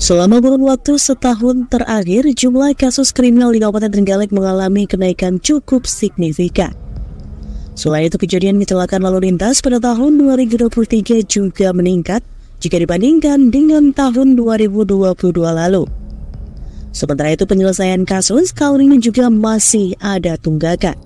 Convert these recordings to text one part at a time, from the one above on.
Selama kurun waktu setahun terakhir, jumlah kasus kriminal di Kabupaten Trenggalek mengalami kenaikan cukup signifikan. Selain itu, kejadian kecelakaan lalu lintas pada tahun 2023 juga meningkat jika dibandingkan dengan tahun 2022 lalu. Sementara itu, penyelesaian kasus kali ini juga masih ada tunggakan.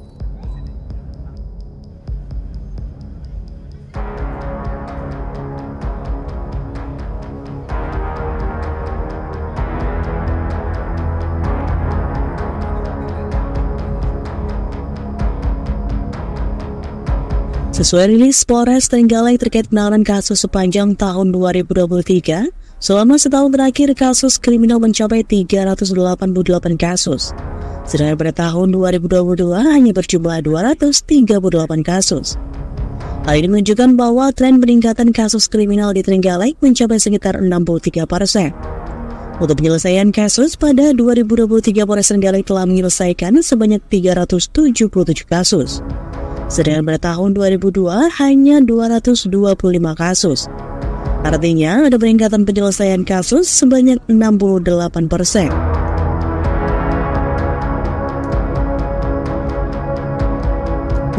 Sesuai rilis Polres Trenggalek terkait penanganan kasus sepanjang tahun 2023, selama setahun terakhir kasus kriminal mencapai 388 kasus. Sedangkan pada tahun 2022 hanya berjumlah 238 kasus. Hal ini menunjukkan bahwa tren peningkatan kasus kriminal di Trenggalek mencapai sekitar 63%. Untuk penyelesaian kasus pada 2023, Polres Trenggalek telah menyelesaikan sebanyak 377 kasus. Sedangkan pada tahun 2002 hanya 225 kasus. Artinya ada peningkatan penyelesaian kasus sebanyak 68%.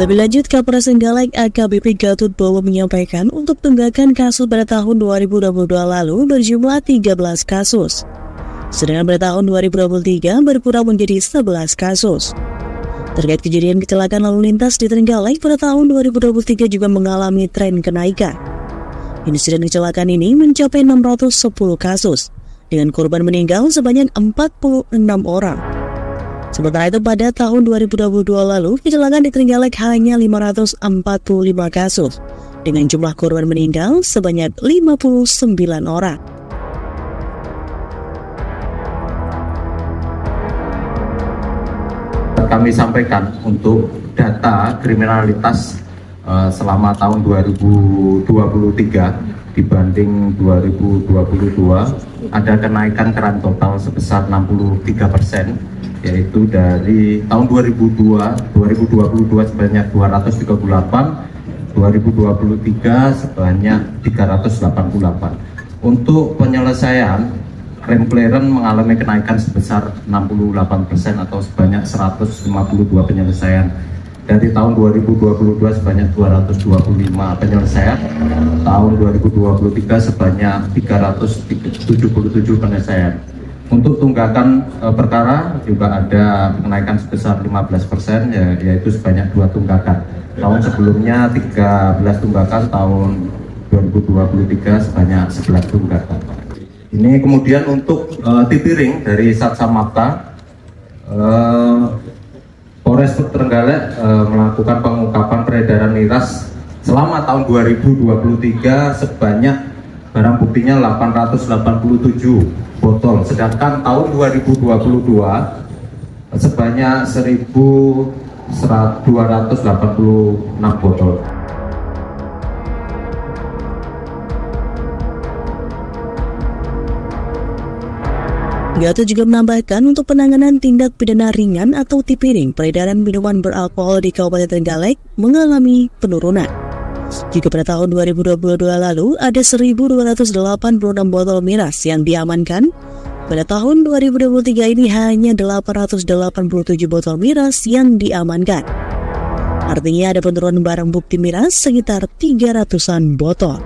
Lebih lanjut, Kapolres Trenggalek AKBP Gatot Bowo menyampaikan untuk tunggakan kasus pada tahun 2022 lalu berjumlah 13 kasus. Sedangkan pada tahun 2023 berkurang menjadi 11 kasus. Terkait kejadian kecelakaan lalu lintas di Trenggalek pada tahun 2023 juga mengalami tren kenaikan. Insiden kecelakaan ini mencapai 610 kasus, dengan korban meninggal sebanyak 46 orang. Sementara itu pada tahun 2022 lalu, kecelakaan di Trenggalek hanya 545 kasus, dengan jumlah korban meninggal sebanyak 59 orang. Kami sampaikan untuk data kriminalitas selama tahun 2023 dibanding 2022 ada kenaikan keran total sebesar 63%, yaitu dari tahun 2022 sebanyak 238, 2023 sebanyak 388. Untuk penyelesaian, rem clearance mengalami kenaikan sebesar 68% atau sebanyak 152 penyelesaian. Dari tahun 2022 sebanyak 225 penyelesaian, tahun 2023 sebanyak 377 penyelesaian. Untuk tunggakan perkara juga ada kenaikan sebesar 15%, yaitu sebanyak 2 tunggakan. Tahun sebelumnya 13 tunggakan, tahun 2023 sebanyak 11 tunggakan. Ini kemudian untuk tipiring dari Satsamapta, Polres Trenggalek melakukan pengungkapan peredaran miras selama tahun 2023 sebanyak barang buktinya 887 botol, sedangkan tahun 2022 sebanyak 1.286 botol. Gatot juga menambahkan untuk penanganan tindak pidana ringan atau tipiring peredaran minuman beralkohol di Kabupaten Trenggalek mengalami penurunan. Jika pada tahun 2022 lalu ada 1.286 botol miras yang diamankan, pada tahun 2023 ini hanya 887 botol miras yang diamankan. Artinya ada penurunan barang bukti miras sekitar 300-an botol.